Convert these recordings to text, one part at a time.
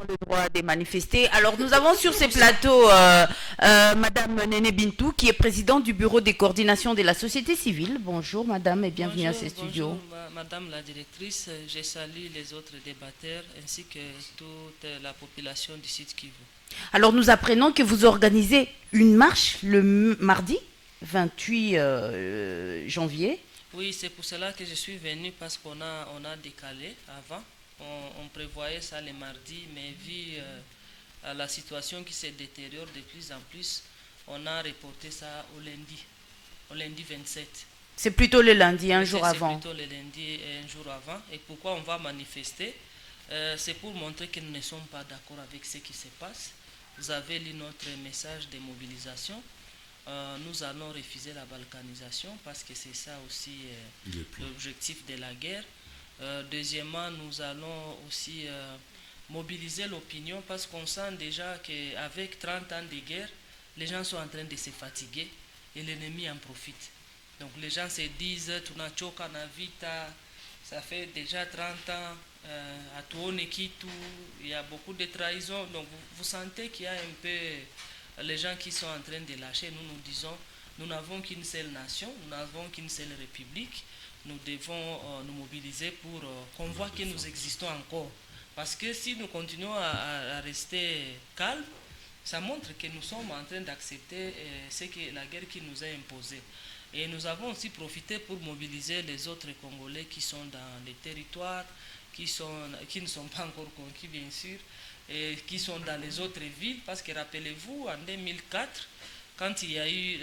le droit de manifester. Alors nous avons sur ces plateaux Madame Néné Bintou qui est présidente du bureau de coordination de la société civile. Bonjour Madame et bienvenue à Bonjour, ces bonjour studios. Madame la directrice. Je salue les autres débatteurs ainsi que toute la population du site Kivu. Alors nous apprenons que vous organisez une marche le mardi 28 janvier. Oui, c'est pour cela que je suis venu parce qu'on a décalé avant. On prévoyait ça le mardi, mais vu à la situation qui se détériore de plus en plus, on a reporté ça au lundi 27. C'est plutôt le lundi, un Oui, jour c'est avant. plutôt le lundi et un jour avant. Et pourquoi on va manifester? C'est pour montrer que nous ne sommes pas d'accord avec ce qui se passe. Vous avez lu notre message de mobilisation. Nous allons refuser la balkanisation parce que c'est ça aussi l'objectif de la guerre. Deuxièmement, nous allons aussi mobiliser l'opinion parce qu'on sent déjà qu'avec 30 ans de guerre, les gens sont en train de se fatiguer et l'ennemi en profite. Donc les gens se disent, tunachoka na vita, ça fait déjà 30 ans, à Tuone Kitu, il y a beaucoup de trahisons. Donc vous sentez qu'il y a un peu les gens qui sont en train de lâcher. Nous nous disons, nous n'avons qu'une seule nation, nous n'avons qu'une seule république. Nous devons nous mobiliser pour qu'on voit que nous existons encore. Parce que si nous continuons à rester calmes, ça montre que nous sommes en train d'accepter ce que la guerre qui nous est imposée. Et nous avons aussi profité pour mobiliser les autres Congolais qui sont dans les territoires, qui ne sont pas encore conquis bien sûr, et qui sont dans les autres villes. Parce que rappelez-vous, en 2004, quand il y a eu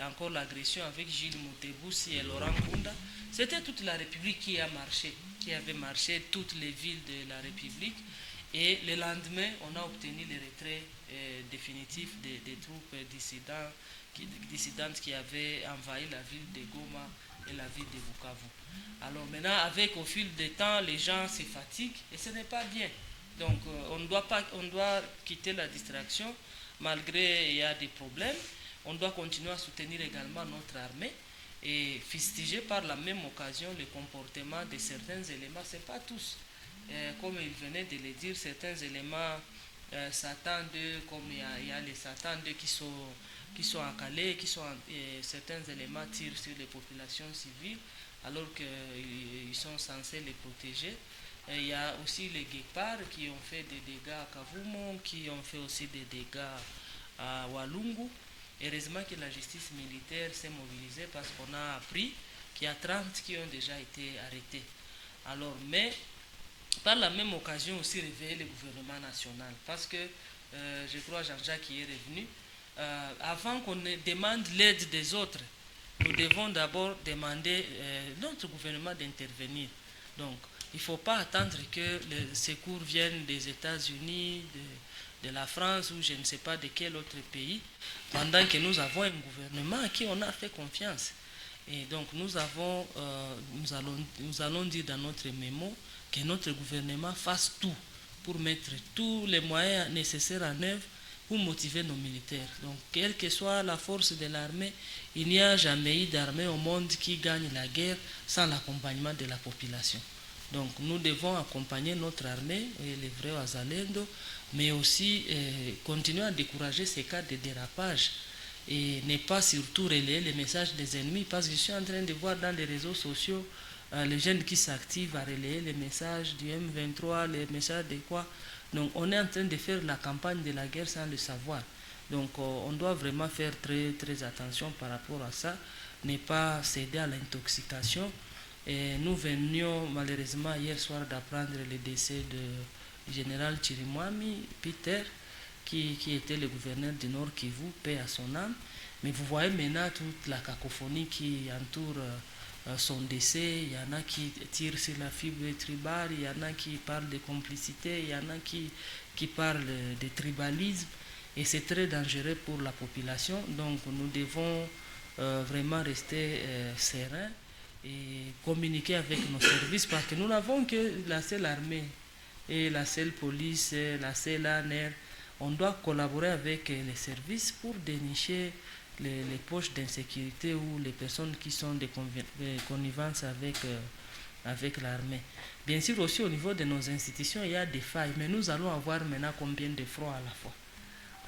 encore l'agression avec Gilles Moutebousi et Laurent Kunda, c'était toute la République qui avait marché, toutes les villes de la République. Et le lendemain, on a obtenu le retrait définitif des troupes dissidentes qui avaient envahi la ville de Goma et la ville de Bukavu. Alors maintenant, au fil du temps, les gens se fatiguent et ce n'est pas bien. Donc on doit quitter la distraction malgré il y a des problèmes. On doit continuer à soutenir également notre armée et fustiger par la même occasion le comportement de certains éléments. Ce n'est pas tous. Comme il venait de le dire, certains éléments Satan 2, comme il y a les Satan 2 qui sont à Calais, certains éléments tirent sur les populations civiles alors qu'ils sont censés les protéger. Et il y a aussi les guépards qui ont fait des dégâts à Kavumo, qui ont fait aussi des dégâts à Walungu. Heureusement que la justice militaire s'est mobilisée parce qu'on a appris qu'il y a 30 qui ont déjà été arrêtés. Alors, mais par la même occasion aussi réveiller le gouvernement national parce que je crois Jean-Jacques qui est revenu. Avant qu'on ne demande l'aide des autres, nous devons d'abord demander notre gouvernement d'intervenir. Donc, il ne faut pas attendre que les secours viennent des États-Unis, de la France ou je ne sais pas de quel autre pays, pendant que nous avons un gouvernement à qui on a fait confiance. Et donc, nous allons dire dans notre mémo que notre gouvernement fasse tout pour mettre tous les moyens nécessaires en œuvre pour motiver nos militaires. Donc, quelle que soit la force de l'armée, il n'y a jamais eu d'armée au monde qui gagne la guerre sans l'accompagnement de la population. Donc, nous devons accompagner notre armée, et les vrais Wazalendo, mais aussi continuer à décourager ces cas de dérapage et ne pas surtout relayer les messages des ennemis, parce que je suis en train de voir dans les réseaux sociaux les jeunes qui s'activent à relayer les messages du M23, les messages de quoi. Donc on est en train de faire la campagne de la guerre sans le savoir. Donc on doit vraiment faire très, très attention par rapport à ça, ne pas céder à l'intoxication. Et nous venions malheureusement hier soir d'apprendre le décès du général Chirimwami, Peter, qui était le gouverneur du Nord Kivu, paix à son âme. Mais vous voyez maintenant toute la cacophonie qui entoure son décès. Il y en a qui tirent sur la fibre tribale, il y en a qui parlent de complicité, il y en a qui parlent de tribalisme. Et c'est très dangereux pour la population. Donc nous devons vraiment rester sereins et communiquer avec nos services parce que nous n'avons que la seule armée et la seule police, la seule ANR. On doit collaborer avec les services pour dénicher les poches d'insécurité ou les personnes qui sont de connivence avec avec l'armée. Bien sûr, aussi au niveau de nos institutions, il y a des failles, mais nous allons avoir maintenant combien de fronts à la fois?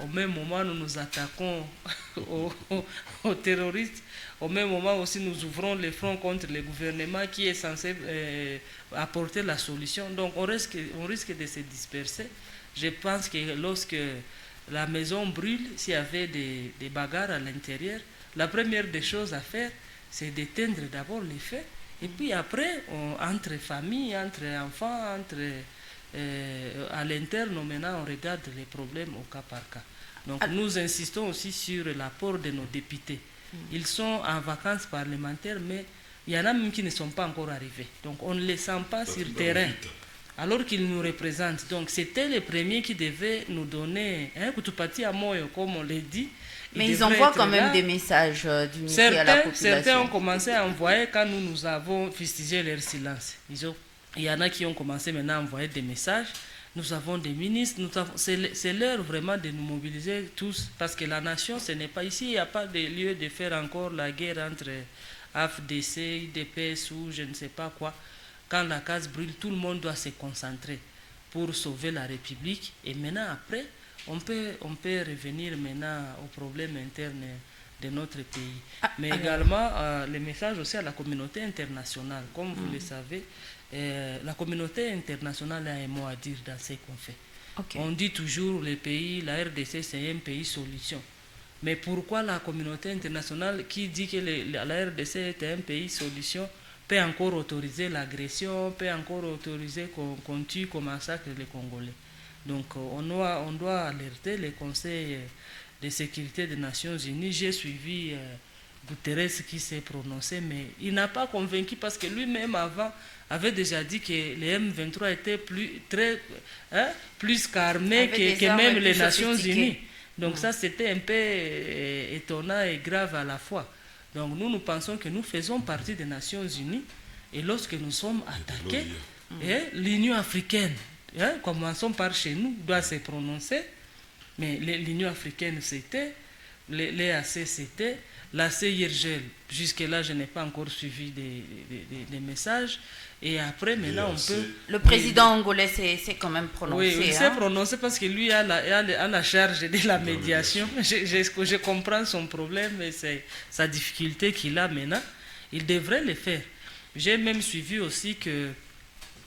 Au même moment, nous nous attaquons aux terroristes. Au même moment aussi, nous ouvrons les fronts contre le gouvernement qui est censé apporter la solution. Donc, on risque de se disperser. Je pense que lorsque la maison brûle, s'il y avait des bagarres à l'intérieur, la première des choses à faire, c'est d'éteindre d'abord les feux. Et puis après, entre familles, entre enfants, à l'interne, maintenant, on regarde les problèmes au cas par cas. Donc nous insistons aussi sur l'apport de nos députés. Ils sont en vacances parlementaires, mais il y en a même qui ne sont pas encore arrivés. Donc on ne les sent pas sur le terrain, alors qu'ils nous représentent. Donc c'était les premiers qui devaient nous donner un Kutupati à Moyo, comme on l'a dit. Mais ils envoient quand même des messages d'unité à la population. Certains ont commencé à envoyer quand nous avons fustigé leur silence. Il y en a qui ont commencé maintenant à envoyer des messages. Nous avons des ministres. C'est l'heure vraiment de nous mobiliser tous. Parce que la nation, ce n'est pas ici. Il n'y a pas de lieu de faire encore la guerre entre AFDC, IDPS ou je ne sais pas quoi. Quand la case brûle, tout le monde doit se concentrer pour sauver la République. Et maintenant, après, on peut revenir maintenant aux problèmes internes de notre pays. Mais également, les messages aussi à la communauté internationale. Comme vous le savez, la communauté internationale a un mot à dire dans ce qu'on fait. Okay. On dit toujours le pays, la RDC, c'est un pays solution. Mais pourquoi la communauté internationale qui dit que la RDC est un pays solution peut encore autoriser l'agression, peut encore autoriser qu'on tue, qu'on massacre les Congolais? Donc on doit alerter le Conseil de sécurité des Nations Unies. J'ai suivi Guterres qui s'est prononcé, mais il n'a pas convaincu parce que lui-même avant avait déjà dit que les M23 étaient plus qu'armés que même les Nations Unies. Donc ça c'était un peu étonnant et grave à la fois. Donc nous pensons que nous faisons partie des Nations Unies et lorsque nous sommes attaqués, l'Union africaine, commençons par chez nous, doit se prononcer, mais l'Union africaine c'était, l'EAC c'était, la CIRGL, jusque-là je n'ai pas encore suivi des messages, et après maintenant on peut... Le président angolais s'est quand même prononcé. Oui, il s'est prononcé parce que lui a la charge de la médiation. Je comprends son problème et sa difficulté qu'il a maintenant. Il devrait le faire. J'ai même suivi aussi que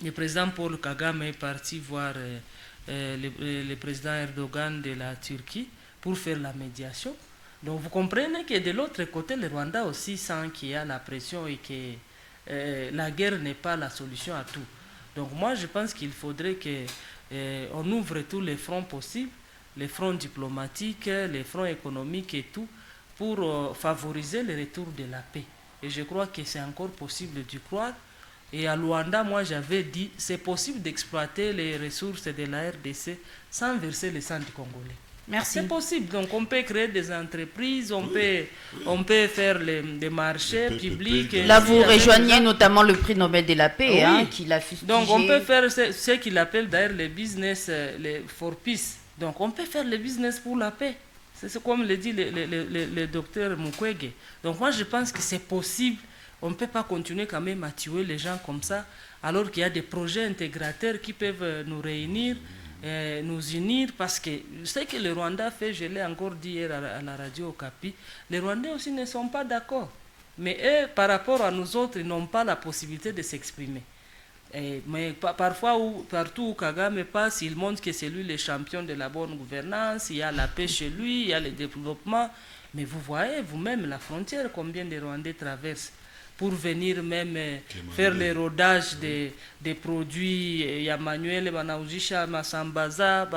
le président Paul Kagame est parti voir le président Erdogan de la Turquie pour faire la médiation. Donc vous comprenez que de l'autre côté, le Rwanda aussi sent qu'il y a la pression et que la guerre n'est pas la solution à tout. Donc moi je pense qu'il faudrait qu'on ouvre tous les fronts possibles, les fronts diplomatiques, les fronts économiques et tout, pour favoriser le retour de la paix. Et je crois que c'est encore possible d'y croire. Et à Luanda, moi j'avais dit, c'est possible d'exploiter les ressources de la RDC sans verser le sang du Congolais. Merci. C'est possible. Donc on peut créer des entreprises, on peut faire des marchés publics. Là vous rejoignez notamment le prix Nobel de la paix, qui l'a fustigé. Donc on peut faire ce qu'il appelle d'ailleurs les business for peace. Donc on peut faire le business pour la paix. C'est comme le dit le docteur Mukwege. Donc moi je pense que c'est possible. On ne peut pas continuer quand même à tuer les gens comme ça, alors qu'il y a des projets intégrateurs qui peuvent nous réunir, nous unir, parce que je sais que le Rwanda fait, je l'ai encore dit hier à la radio Okapi, les Rwandais aussi ne sont pas d'accord. Mais eux, par rapport à nous autres, ils n'ont pas la possibilité de s'exprimer. Mais parfois, partout où Kagame passe, il montre que c'est lui le champion de la bonne gouvernance, il y a la paix chez lui, il y a le développement. Mais vous voyez vous-même la frontière, combien de Rwandais traversent pour venir même faire le rodage des produits. Il y a Manuel, Banaujisha, Massambaza,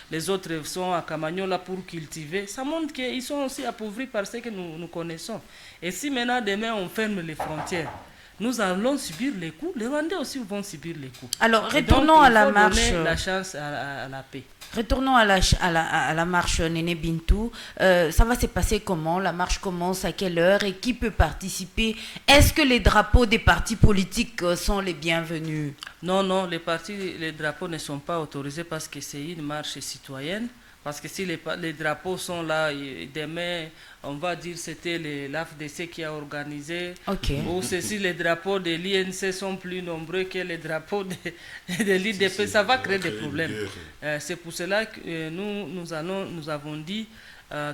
les autres sont à Kamanyola pour cultiver. Ça montre qu'ils sont aussi appauvris par ce que nous connaissons. Et si maintenant, demain, on ferme les frontières, nous allons subir les coups. Les Rwandais aussi vont subir les coups. Alors, retournons à la marche. Donner la chance à la paix. Retournons à la marche Néné Bintou. Ça va se passer comment? La marche commence à quelle heure et qui peut participer? Est-ce que les drapeaux des partis politiques sont les bienvenus? Non, les drapeaux ne sont pas autorisés parce que c'est une marche citoyenne. Parce que si les drapeaux sont là, demain, on va dire c'était l'AFDC qui a organisé. Ou si les drapeaux de l'INC sont plus nombreux que les drapeaux de l'IDP, ça va créer des problèmes. C'est pour cela que nous avons dit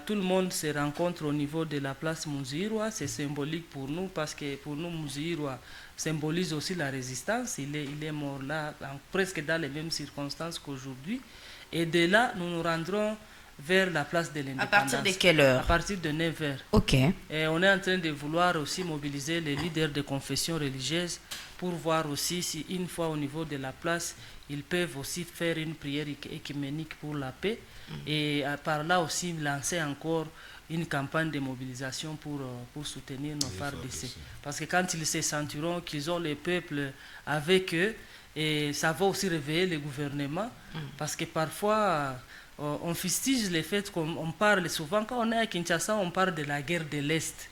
tout le monde se rencontre au niveau de la place Muzirwa. C'est symbolique pour nous parce que pour nous, Muzirwa symbolise aussi la résistance. Il est mort là, presque dans les mêmes circonstances qu'aujourd'hui. Et de là, nous nous rendrons vers la place de l'indépendance. À partir de quelle heure? À partir de 9h. Ok. Et on est en train de vouloir aussi mobiliser les leaders de confessions religieuses pour voir aussi si une fois au niveau de la place, ils peuvent aussi faire une prière écuménique pour la paix. Et par là aussi lancer encore une campagne de mobilisation pour soutenir nos FARDC. Parce que quand ils se sentiront qu'ils ont le peuple avec eux, et ça va aussi réveiller le gouvernement, parce que parfois on fustige le fait qu'on parle souvent, quand on est à Kinshasa, on parle de la guerre de l'Est.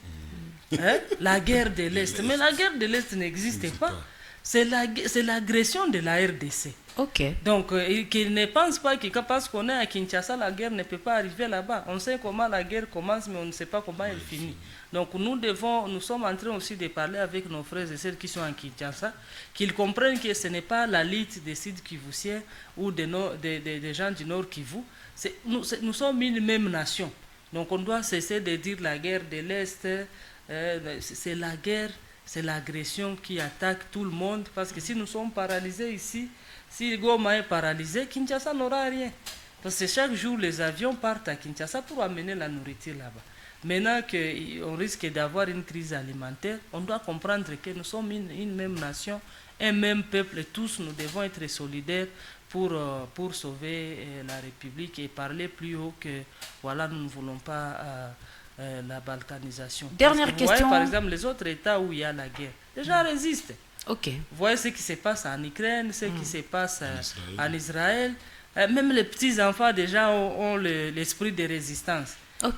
La guerre de l'Est. Mais la guerre de l'Est n'existe pas. C'est l'agression de la RDC. Donc, qu'ils ne pensent pas que parce qu'on est à Kinshasa, la guerre ne peut pas arriver là-bas. On sait comment la guerre commence, mais on ne sait pas comment elle finit. Donc, nous sommes en train aussi de parler avec nos frères et sœurs qui sont à Kinshasa, qu'ils comprennent que ce n'est pas la lutte des Sud Kivusiens ou des gens du Nord Kivu. Nous sommes une même nation. Donc, on doit cesser de dire la guerre de l'Est. C'est la guerre. C'est l'agression qui attaque tout le monde, parce que si nous sommes paralysés ici, si Goma est paralysé, Kinshasa n'aura rien. Parce que chaque jour, les avions partent à Kinshasa pour amener la nourriture là-bas. Maintenant qu'on risque d'avoir une crise alimentaire, on doit comprendre que nous sommes une même nation, un même peuple, et tous nous devons être solidaires pour sauver la République et parler plus haut que voilà, nous ne voulons pas... la balkanisation. Dernière question. Voyez, par exemple, les autres États où il y a la guerre, les gens résistent. Vous voyez ce qui se passe en Ukraine, ce qui se passe en Israël. Même les petits-enfants déjà ont l'esprit de résistance.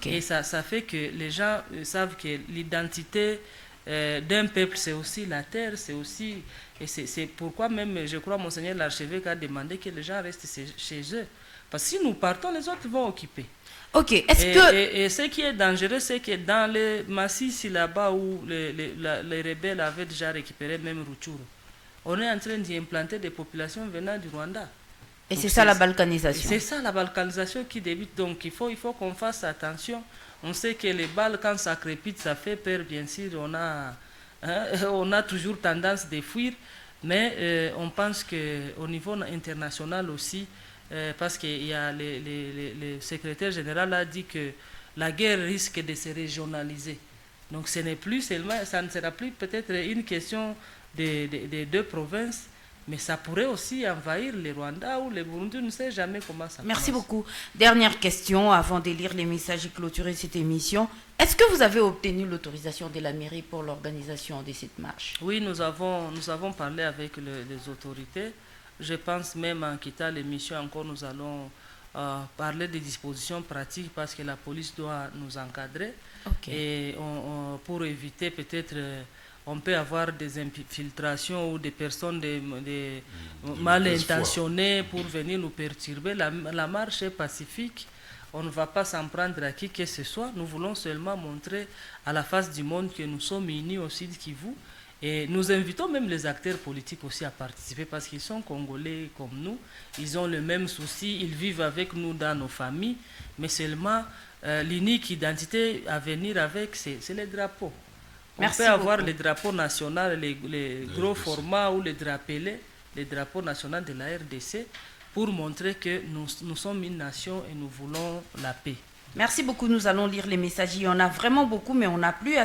Et ça fait que les gens savent que l'identité d'un peuple, c'est aussi la terre, c'est aussi... Et c'est pourquoi même, je crois, Monseigneur l'archevêque a demandé que les gens restent chez eux. Parce que si nous partons, les autres vont occuper. Et ce qui est dangereux, c'est que dans les massifs là-bas où les rebelles avaient déjà récupéré même Rutshuru, on est en train d'y implanter des populations venant du Rwanda. Et c'est ça la balkanisation. C'est ça la balkanisation qui débute. Donc il faut qu'on fasse attention. On sait que les balles, quand ça crépite, ça fait peur, bien sûr. On a toujours tendance de fuir, mais on pense qu'au niveau international aussi, parce que le secrétaire général a dit que la guerre risque de se régionaliser. Donc ce n'est plus seulement, ça ne sera plus peut-être une question des deux provinces, mais ça pourrait aussi envahir le Rwanda ou le Burundi, on ne sait jamais comment ça Merci beaucoup. Dernière question avant de lire les messages et clôturer cette émission. Est-ce que vous avez obtenu l'autorisation de la mairie pour l'organisation de cette marche? Oui, nous avons parlé avec les autorités. Je pense même en quittant l'émission encore, nous allons parler des dispositions pratiques parce que la police doit nous encadrer. Et pour éviter peut-être... on peut avoir des infiltrations ou des personnes mal intentionnées pour venir nous perturber. La marche est pacifique. On ne va pas s'en prendre à qui que ce soit. Nous voulons seulement montrer à la face du monde que nous sommes unis au Sud Kivu. Et nous invitons même les acteurs politiques aussi à participer parce qu'ils sont congolais comme nous. Ils ont le même souci. Ils vivent avec nous dans nos familles. Mais seulement l'unique identité à venir avec, c'est les drapeaux. On peut avoir les drapeaux nationaux, les gros formats ou les drapeaux nationaux de la RDC pour montrer que nous sommes une nation et nous voulons la paix. Merci beaucoup. Nous allons lire les messages. Il y en a vraiment beaucoup, mais on n'a plus